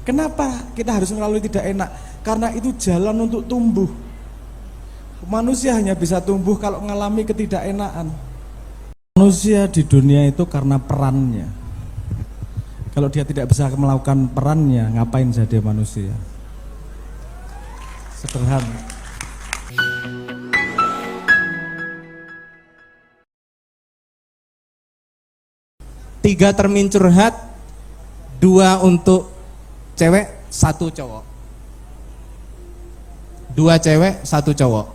Kenapa kita harus melalui tidak enak? Karena itu jalan untuk tumbuh. Manusia hanya bisa tumbuh kalau mengalami ketidakenakan. Manusia di dunia itu karena perannya. Kalau dia tidak bisa melakukan perannya, ngapain jadi manusia? Sederhana. Tiga termin curhat, 2 untuk cewek, 1 cowok. 2 cewek, 1 cowok.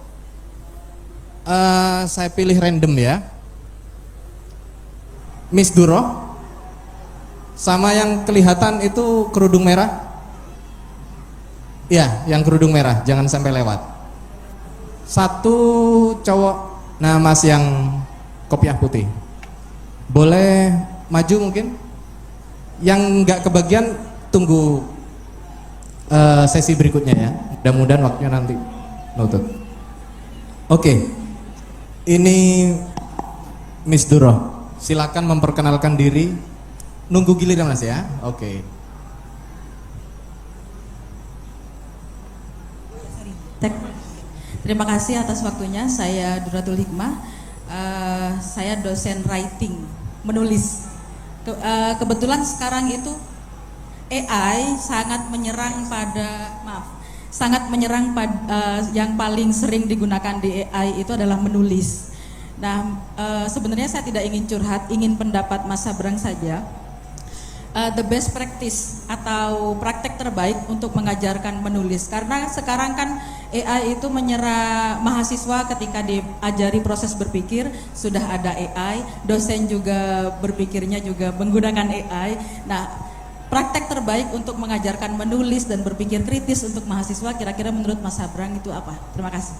Saya pilih random ya. Miss Duro, sama yang kelihatan itu kerudung merah. Ya, yang kerudung merah, jangan sampai lewat. 1 cowok. Nah, Mas yang kopiah putih, boleh maju mungkin. Yang nggak kebagian tunggu sesi berikutnya ya. Mudah-mudahan waktunya nanti nutut. Oke, ini Miss Duro, silakan memperkenalkan diri. Nunggu giliran Mas ya. Oke. Terima kasih atas waktunya. Saya Duratul Hikmah. Saya dosen writing, menulis. Kebetulan sekarang itu AI sangat menyerang yang paling sering digunakan di AI itu adalah menulis. Nah, sebenarnya saya tidak ingin curhat, ingin pendapat Mas Sabrang saja. The best practice atau praktek terbaik untuk mengajarkan menulis, karena sekarang kan AI itu menyerang mahasiswa ketika diajari proses berpikir, sudah ada AI, dosen juga berpikirnya juga menggunakan AI. Nah, praktek terbaik untuk mengajarkan menulis dan berpikir kritis untuk mahasiswa kira-kira menurut Mas Sabrang itu apa? Terima kasih.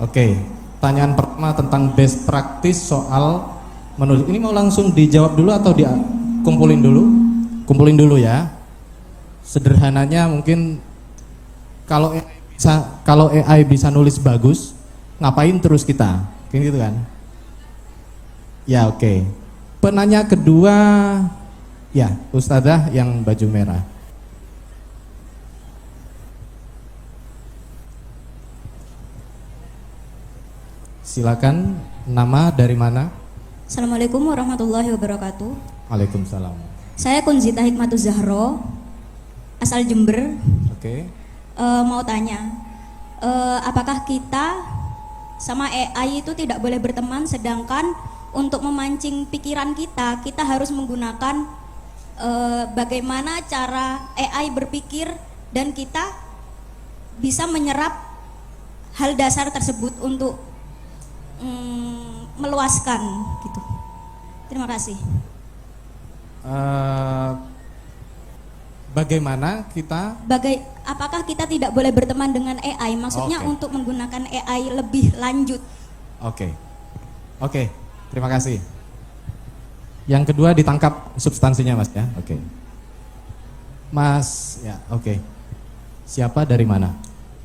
Oke, pertanyaan pertama tentang best practice soal menulis. Ini mau langsung dijawab dulu atau kumpulin dulu? Kumpulin dulu ya. Sederhananya mungkin kalau AI bisa nulis bagus, ngapain terus kita? Kayak gitu kan? Ya, oke. Penanya kedua, ya, Ustadzah yang baju merah. Silakan, nama dari mana? Assalamualaikum warahmatullahi wabarakatuh. Waalaikumsalam. Saya Kunzita Hikmatuz Zahro, asal Jember. Oke. Mau tanya, apakah kita sama AI itu tidak boleh berteman, sedangkan untuk memancing pikiran kita harus menggunakan bagaimana cara AI berpikir dan kita bisa menyerap hal dasar tersebut untuk meluaskan gitu. Terima kasih. Bagaimana kita? Apakah kita tidak boleh berteman dengan AI? Maksudnya untuk menggunakan AI lebih lanjut. Oke, terima kasih. Yang kedua ditangkap substansinya Mas ya. Oke. Mas, ya oke. Siapa dari mana?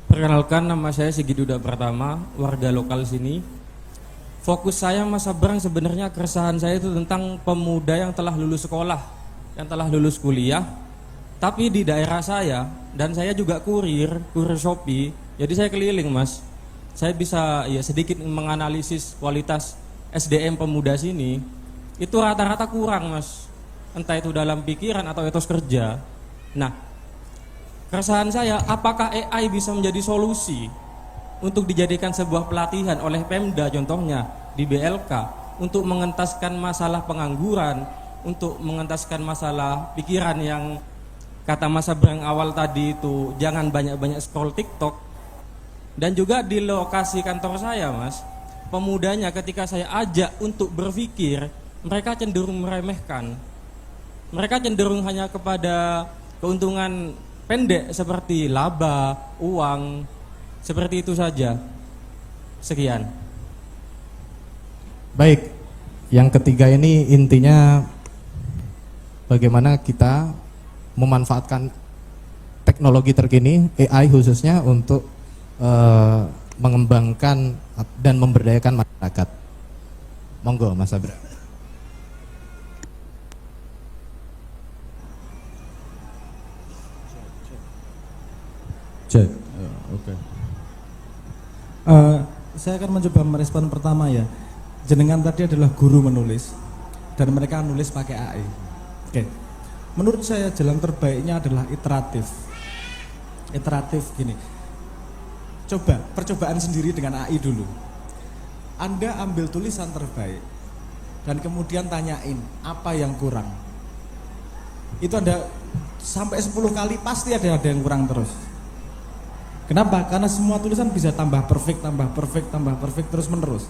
Perkenalkan, nama saya Sigi Duda Pratama, warga lokal sini. Fokus saya Mas Sabrang sebenarnya keresahan saya itu tentang pemuda yang telah lulus sekolah, yang telah lulus kuliah, tapi di daerah saya, dan saya juga kurir Shopee, jadi saya keliling Mas. Saya bisa ya sedikit menganalisis kualitas SDM pemuda sini, itu rata-rata kurang Mas, entah itu dalam pikiran atau etos kerja. Nah, keresahan saya, apakah AI bisa menjadi solusi untuk dijadikan sebuah pelatihan oleh Pemda contohnya di BLK untuk mengentaskan masalah pengangguran, untuk mengentaskan masalah pikiran yang kata Mas Sabrang awal tadi itu jangan banyak-banyak scroll TikTok. Dan juga di lokasi kantor saya Mas, pemudanya ketika saya ajak untuk berpikir, mereka cenderung meremehkan. Mereka cenderung hanya kepada keuntungan pendek seperti laba, uang, seperti itu saja. Sekian. Baik, yang ketiga ini intinya bagaimana kita memanfaatkan teknologi terkini, AI khususnya untuk mengembangkan dan memberdayakan masyarakat. Monggo Mas Sabra. Cek. Oke. Saya akan mencoba merespon pertama ya. Jenengan tadi adalah guru menulis dan mereka nulis pakai AI. Oke. Menurut saya jalan terbaiknya adalah iteratif. Iteratif gini. Coba percobaan sendiri dengan AI dulu. Anda ambil tulisan terbaik dan kemudian tanyain apa yang kurang. Itu Anda sampai 10 kali pasti ada yang kurang terus. Kenapa? Karena semua tulisan bisa tambah perfect terus menerus.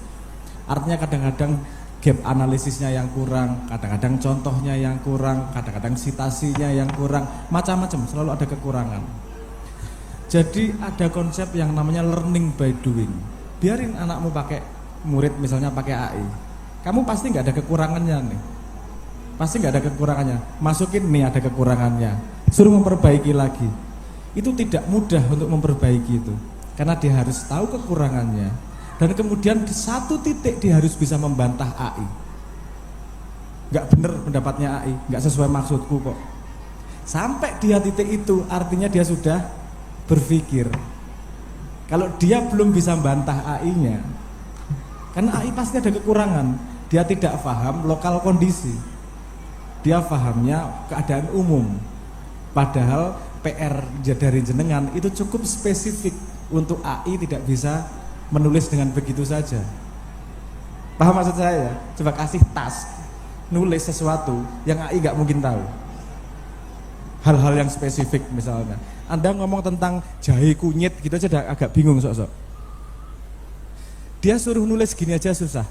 Artinya kadang-kadang gap analisisnya yang kurang, kadang-kadang contohnya yang kurang, kadang-kadang citasinya yang kurang, macam-macam, selalu ada kekurangan. Jadi ada konsep yang namanya learning by doing. Biarin anakmu pakai, murid misalnya pakai AI, kamu pasti nggak ada kekurangannya nih, pasti nggak ada kekurangannya. Masukin nih ada kekurangannya, suruh memperbaiki lagi. Itu tidak mudah untuk memperbaiki itu, karena dia harus tahu kekurangannya dan kemudian di satu titik dia harus bisa membantah AI. Nggak bener pendapatnya AI, nggak sesuai maksudku kok. Sampai dia titik itu artinya dia sudah berpikir. Kalau dia belum bisa bantah AI-nya, karena AI pasti ada kekurangan, dia tidak paham lokal kondisi, dia pahamnya keadaan umum. Padahal PR dari jenengan itu cukup spesifik untuk AI tidak bisa menulis dengan begitu saja. Paham maksud saya? Coba kasih task nulis sesuatu yang AI nggak mungkin tahu. Hal-hal yang spesifik misalnya. Anda ngomong tentang jahe kunyit gitu aja agak bingung sok-sok. Dia suruh nulis gini aja susah.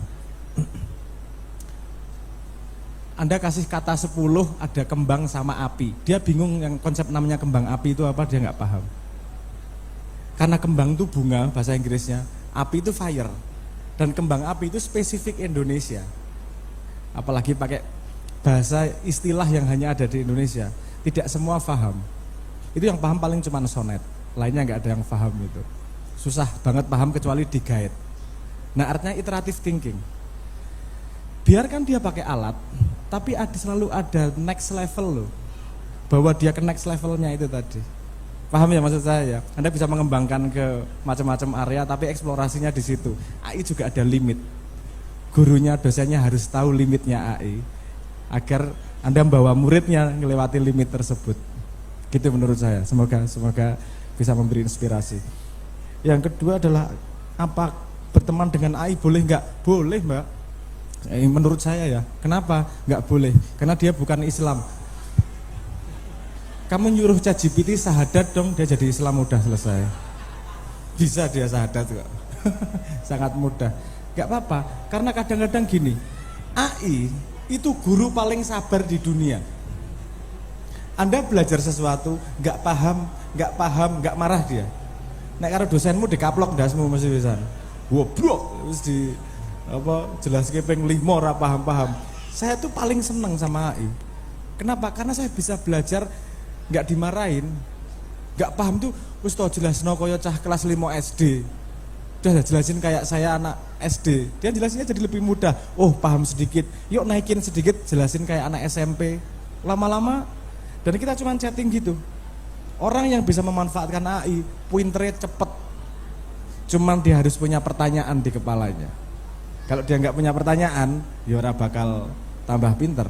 Anda kasih kata 10 ada kembang sama api. Dia bingung yang konsep namanya kembang api itu apa, dia nggak paham. Karena kembang itu bunga bahasa Inggrisnya, api itu fire. Dan kembang api itu spesifik Indonesia. Apalagi pakai bahasa istilah yang hanya ada di Indonesia. Tidak semua paham. Itu yang paham paling cuma sonet. Lainnya nggak ada yang paham itu. Susah banget paham kecuali di guide. Nah artinya iterative thinking. Biarkan dia pakai alat, tapi selalu ada next level loh. Bahwa dia ke next levelnya itu tadi. Paham ya maksud saya ya? Anda bisa mengembangkan ke macam-macam area, tapi eksplorasinya di situ. AI juga ada limit. Gurunya, dosennya harus tahu limitnya AI agar Anda membawa muridnya melewati limit tersebut. Gitu menurut saya. Semoga bisa memberi inspirasi. Yang kedua adalah apa berteman dengan AI boleh nggak? Boleh Mbak. Menurut saya ya. Kenapa nggak boleh? Karena dia bukan Islam. Kamu nyuruh ChatGPT sahadat dong, dia jadi Islam udah selesai. Bisa dia sahadat kok. Sangat mudah. Gak apa-apa, karena kadang-kadang gini, AI itu guru paling sabar di dunia. Anda belajar sesuatu, gak paham, gak marah dia. Nek karo dosenmu dikaplok ndasmu mesti bisa. Woblok, terus di jelas keping 5 ora paham-paham. Saya tuh paling seneng sama AI. Kenapa? Karena saya bisa belajar nggak dimarahin, nggak paham tuh, wis tau jelasno koyo cah kelas 5 SD. Udah jelasin kayak saya anak SD. Dia jelasinnya jadi lebih mudah. Oh, paham sedikit. Yuk naikin sedikit, jelasin kayak anak SMP. Lama-lama dan kita cuma chatting gitu. Orang yang bisa memanfaatkan AI, pointernya cepet. Cuman dia harus punya pertanyaan di kepalanya. Kalau dia nggak punya pertanyaan, ya ora bakal tambah pinter.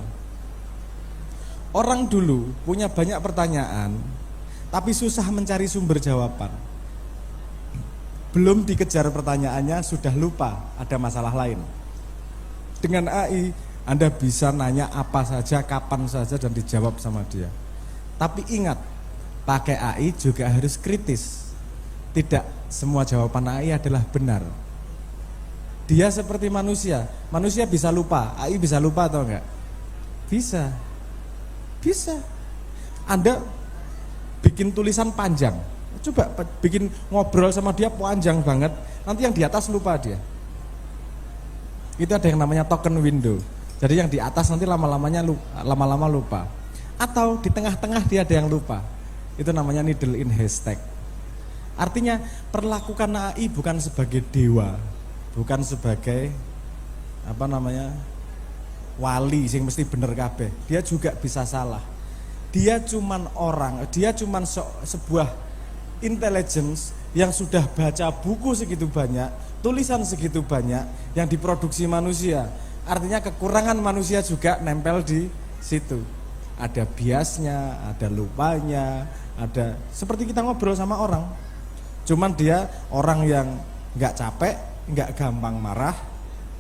Orang dulu punya banyak pertanyaan, tapi susah mencari sumber jawaban. Belum dikejar pertanyaannya, sudah lupa ada masalah lain. Dengan AI, Anda bisa nanya apa saja, kapan saja, dan dijawab sama dia. Tapi ingat, pakai AI juga harus kritis. Tidak semua jawaban AI adalah benar. Dia seperti manusia. Manusia bisa lupa, AI bisa lupa atau enggak? Bisa. Bisa. Anda bikin tulisan panjang, coba bikin ngobrol sama dia panjang banget, nanti yang di atas lupa dia. Itu ada yang namanya token window. Jadi yang di atas nanti lama-lama lupa. Atau di tengah-tengah dia ada yang lupa. Itu namanya needle in haystack. Artinya perlakukan AI bukan sebagai dewa, bukan sebagai wali sing mesti bener kabeh. Dia juga bisa salah. Dia cuman orang, dia cuman sebuah intelligence yang sudah baca buku segitu banyak, tulisan segitu banyak yang diproduksi manusia. Artinya kekurangan manusia juga nempel di situ. Ada biasnya, ada lupanya, ada seperti kita ngobrol sama orang. Cuman dia orang yang nggak capek, nggak gampang marah,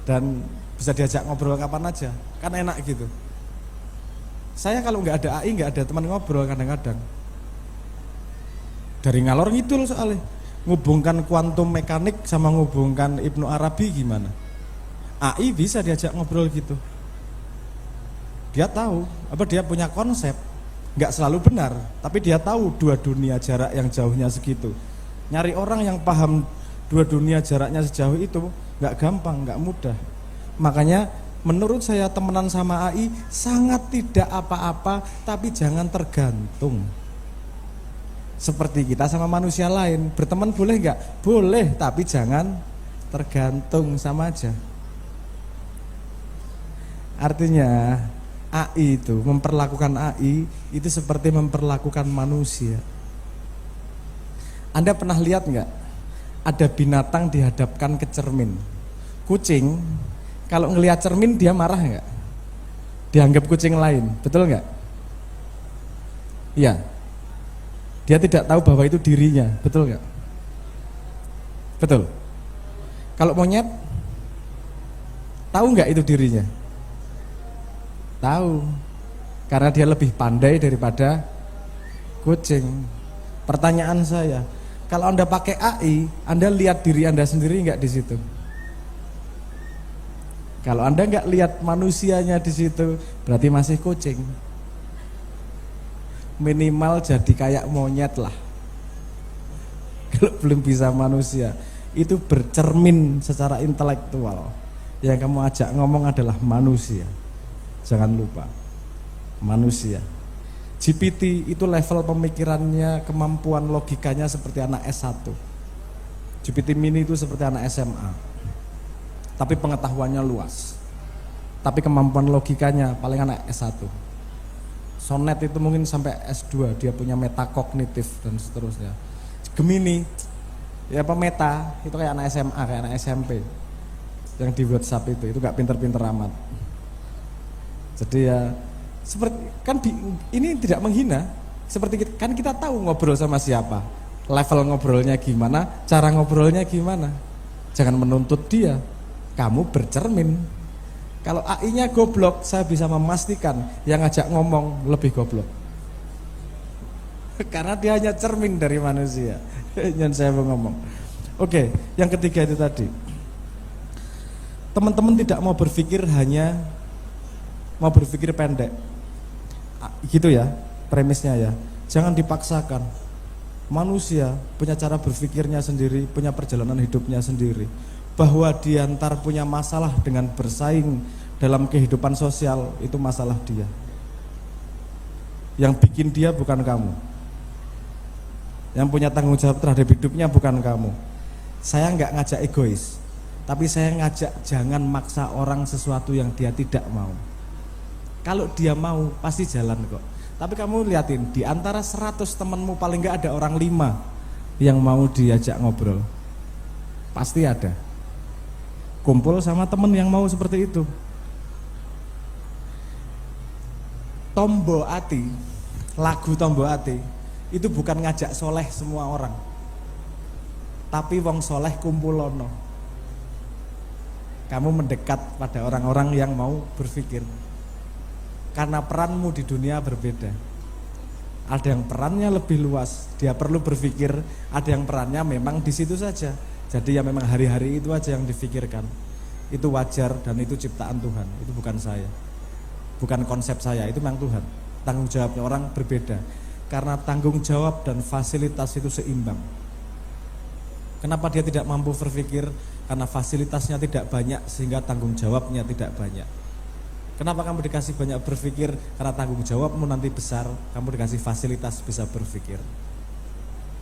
dan bisa diajak ngobrol kapan aja, kan enak gitu. Saya kalau nggak ada AI, nggak ada teman ngobrol kadang-kadang. Dari ngalor ngidul soalnya, ngubungkan kuantum mekanik sama ngubungkan Ibnu Arabi gimana? AI bisa diajak ngobrol gitu. Dia tahu, dia punya konsep, nggak selalu benar, tapi dia tahu dua dunia jarak yang jauhnya segitu. Nyari orang yang paham dua dunia jaraknya sejauh itu nggak gampang, nggak mudah. Makanya menurut saya temenan sama AI sangat tidak apa-apa, tapi jangan tergantung. Seperti kita sama manusia lain, berteman boleh nggak? Boleh, tapi jangan tergantung, sama aja. Artinya AI itu, memperlakukan AI itu seperti memperlakukan manusia. Anda pernah lihat nggak? Ada binatang dihadapkan ke cermin. Kucing, kalau ngelihat cermin dia marah nggak? Dianggap kucing lain, betul nggak? Iya. Dia tidak tahu bahwa itu dirinya, betul nggak? Betul. Kalau monyet, tahu nggak itu dirinya? Tahu, karena dia lebih pandai daripada kucing. Pertanyaan saya, kalau Anda pakai AI, Anda lihat diri Anda sendiri nggak di situ? Kalau Anda nggak lihat manusianya di situ, berarti masih kucing. Minimal jadi kayak monyet lah. Kalau belum bisa manusia, itu bercermin secara intelektual. Yang kamu ajak ngomong adalah manusia. Jangan lupa, manusia. GPT itu level pemikirannya, kemampuan logikanya seperti anak S1. GPT mini itu seperti anak SMA. Tapi pengetahuannya luas. Tapi kemampuan logikanya paling anak S1. Sonnet itu mungkin sampai S2, dia punya metakognitif dan seterusnya. Gemini, ya pemeta, itu kayak anak SMA, kayak anak SMP. Yang di WhatsApp itu gak pinter-pinter amat. Jadi ya, seperti kan ini tidak menghina, seperti kan kita tahu ngobrol sama siapa, level ngobrolnya gimana, cara ngobrolnya gimana. Jangan menuntut dia, kamu bercermin. Kalau AI-nya goblok, saya bisa memastikan yang ngajak ngomong lebih goblok. Karena dia hanya cermin dari manusia. Yang saya mau ngomong. Oke, yang ketiga itu tadi. Teman-teman tidak mau berpikir hanya mau berpikir pendek. Gitu ya, premisnya ya. Jangan dipaksakan. Manusia punya cara berpikirnya sendiri, punya perjalanan hidupnya sendiri. Bahwa dia ntar punya masalah dengan bersaing dalam kehidupan sosial, itu masalah dia. Yang bikin dia bukan kamu. Yang punya tanggung jawab terhadap hidupnya bukan kamu. Saya nggak ngajak egois, tapi saya ngajak jangan maksa orang sesuatu yang dia tidak mau. Kalau dia mau pasti jalan kok. Tapi kamu liatin, di antara 100 temanmu paling nggak ada orang 5 yang mau diajak ngobrol. Pasti ada. Kumpul sama temen yang mau seperti itu. Tombo Ati, lagu Tombo Ati itu bukan ngajak soleh semua orang, tapi wong soleh kumpulono. Kamu mendekat pada orang-orang yang mau berpikir, karena peranmu di dunia berbeda. Ada yang perannya lebih luas, dia perlu berpikir. Ada yang perannya memang di situ saja. Jadi ya memang hari-hari itu aja yang difikirkan. Itu wajar dan itu ciptaan Tuhan. Itu bukan saya, bukan konsep saya, itu memang Tuhan. Tanggung jawabnya orang berbeda. Karena tanggung jawab dan fasilitas itu seimbang. Kenapa dia tidak mampu berpikir? Karena fasilitasnya tidak banyak sehingga tanggung jawabnya tidak banyak. Kenapa kamu dikasih banyak berpikir? Karena tanggung jawabmu nanti besar, kamu dikasih fasilitas bisa berpikir.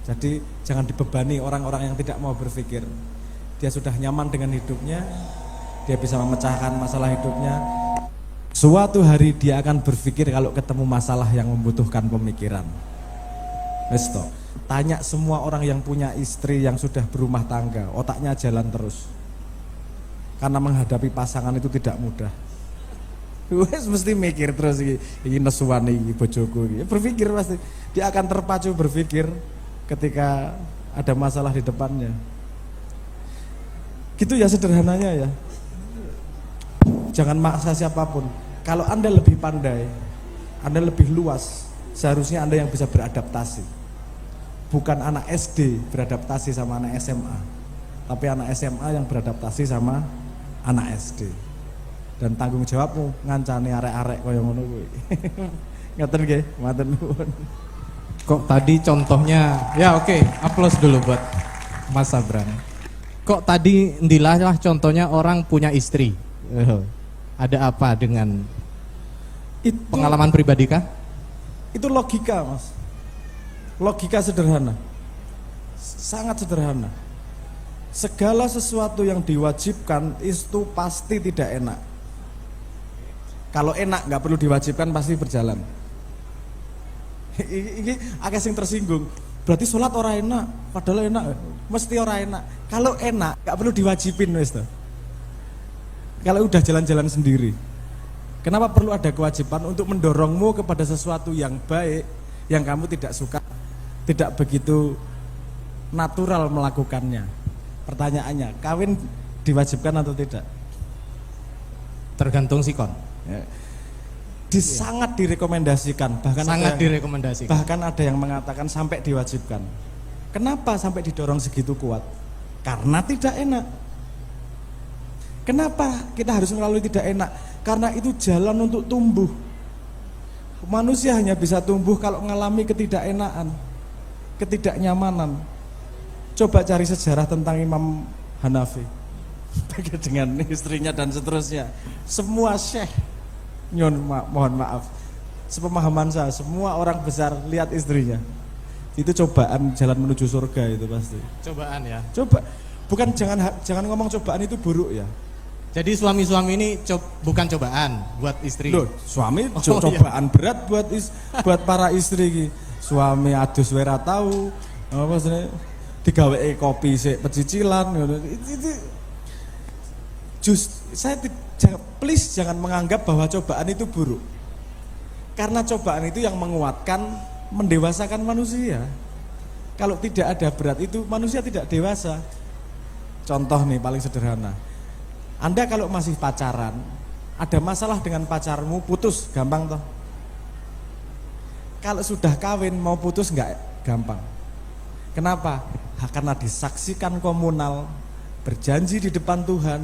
Jadi jangan dibebani orang-orang yang tidak mau berpikir. Dia sudah nyaman dengan hidupnya, dia bisa memecahkan masalah hidupnya. Suatu hari dia akan berpikir kalau ketemu masalah yang membutuhkan pemikiran. Resto. Tanya semua orang yang punya istri yang sudah berumah tangga, otaknya jalan terus. Karena menghadapi pasangan itu tidak mudah. Wes mesti mikir terus iki nesuwan iki bojoku iki. Berpikir pasti. Dia akan terpacu berpikir ketika ada masalah di depannya. Gitu ya sederhananya ya. Jangan maksa siapapun. Kalau Anda lebih pandai, Anda lebih luas, seharusnya Anda yang bisa beradaptasi. Bukan anak SD beradaptasi sama anak SMA, tapi anak SMA yang beradaptasi sama anak SD. Dan tanggung jawabmu ngancani arek-arek kaya ngono kuwi. Ngaten nggih, matur nuwun. Kok tadi contohnya, ya oke, aplaus dulu buat Mas Sabran. Kok tadi ndilah contohnya orang punya istri. Ada apa dengan Itu pengalaman pribadi kah? Itu logika, Mas. Logika sederhana. Sangat sederhana. Segala sesuatu yang diwajibkan itu pasti tidak enak. Kalau enak nggak perlu diwajibkan, pasti berjalan. Ini agak sing tersinggung. Berarti sholat orang enak, padahal enak, mesti orang enak. Kalau enak nggak perlu diwajibin, wes tuh. Kalau udah jalan-jalan sendiri, kenapa perlu ada kewajiban untuk mendorongmu kepada sesuatu yang baik yang kamu tidak suka, tidak begitu natural melakukannya? Pertanyaannya, kawin diwajibkan atau tidak? Tergantung sikon. Ya. Sangat direkomendasikan, bahkan Sangat ada direkomendasikan. bahkan ada yang mengatakan sampai diwajibkan. Kenapa sampai didorong segitu kuat? Karena tidak enak. Kenapa kita harus melalui tidak enak? Karena itu jalan untuk tumbuh. Manusia hanya bisa tumbuh kalau mengalami ketidakenaan, ketidaknyamanan. Coba cari sejarah tentang Imam Hanafi dengan istrinya dan seterusnya. Semua syekh, mohon maaf, sepemahaman saya, semua orang besar lihat istrinya. Itu cobaan jalan menuju surga itu pasti. Cobaan ya. Coba, bukan jangan ngomong cobaan itu buruk ya. Jadi suami-suami ini bukan cobaan buat istri. Loh, suami Oh, cobaan berat buat para istri iki. Suami adus wera tahu, apa sih? Digawe kopi sik pecicilan ngono. Please jangan menganggap bahwa cobaan itu buruk. Karena cobaan itu yang menguatkan, mendewasakan manusia. Kalau tidak ada berat itu manusia tidak dewasa. Contoh nih paling sederhana. Anda kalau masih pacaran, ada masalah dengan pacarmu, putus gampang toh. Kalau sudah kawin mau putus enggak gampang. Kenapa? Karena disaksikan komunal, berjanji di depan Tuhan,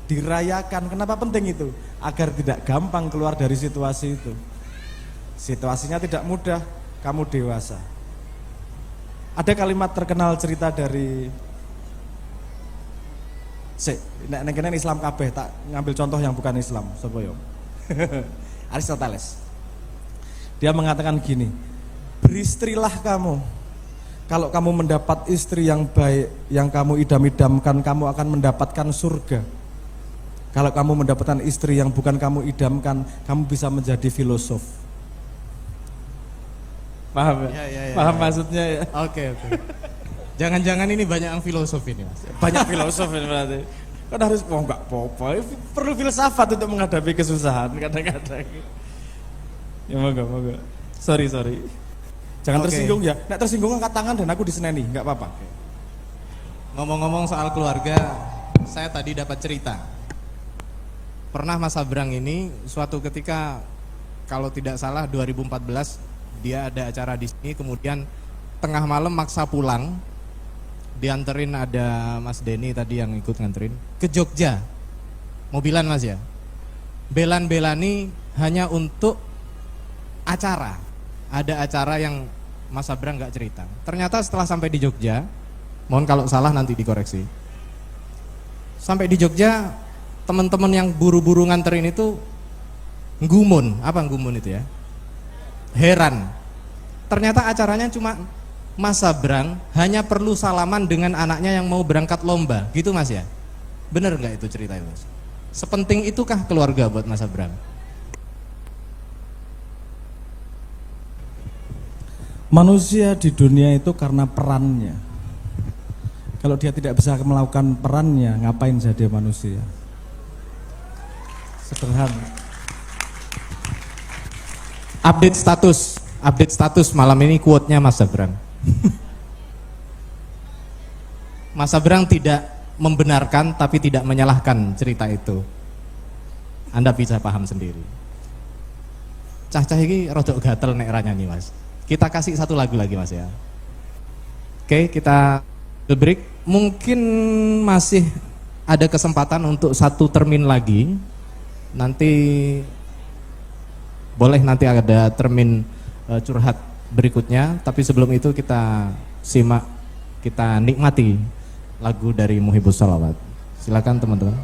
dirayakan. Kenapa penting itu? Agar tidak gampang keluar dari situasi itu. Situasinya tidak mudah, kamu dewasa. Ada kalimat terkenal cerita dari nek kene Islam kabeh, tak ngambil contoh yang bukan Islam, sapa yo? Aristoteles. Dia mengatakan gini, beristrilah kamu. Kalau kamu mendapat istri yang baik, yang kamu idam-idamkan, kamu akan mendapatkan surga. Kalau kamu mendapatkan istri yang bukan kamu idamkan, kamu bisa menjadi filosof. Paham ya? Paham maksudnya ya? Oke. Jangan-jangan ini banyak yang filosof ini, Mas. Banyak filosof ini berarti. Kan harus enggak apa-apa, perlu filsafat untuk menghadapi kesusahan kadang-kadang. Ya moga. Sorry. Jangan tersinggung ya. Nek tersinggung angkat tangan dan aku diseneni, enggak apa-apa. Ngomong-ngomong soal keluarga, saya tadi dapat cerita. Pernah Mas Abrang ini suatu ketika, kalau tidak salah 2014, dia ada acara di sini, kemudian tengah malam maksa pulang, dianterin, ada Mas Denny tadi yang ikut nganterin ke Jogja, mobilan Mas ya, belan-belani hanya untuk acara. Ada acara yang Mas Abrang nggak cerita. Ternyata setelah sampai di Jogja, mohon kalau salah nanti dikoreksi. Sampai di Jogja, teman-teman yang buru-buru nganterin itu nggumun. Apa nggumun itu ya? Heran. Ternyata acaranya cuma Mas Abrang hanya perlu salaman dengan anaknya yang mau berangkat lomba, gitu Mas ya? Bener nggak itu ceritanya Mas? Sepenting itukah keluarga buat Mas Abrang? Manusia di dunia itu karena perannya. Kalau dia tidak bisa melakukan perannya, ngapain jadi manusia? Sederhana. Update status malam ini quote-nya Mas Abrang. Mas Abrang tidak membenarkan tapi tidak menyalahkan cerita itu. Anda bisa paham sendiri. Cah-cah ini rodok gatel nek ra nyanyi Mas. Kita kasih satu lagu lagi Mas ya. Oke, kita break. Mungkin masih ada kesempatan untuk satu termin lagi. Nanti boleh nanti ada termin curhat berikutnya. Tapi sebelum itu kita simak, kita nikmati lagu dari Muhibus Shalawat. Silakan teman-teman.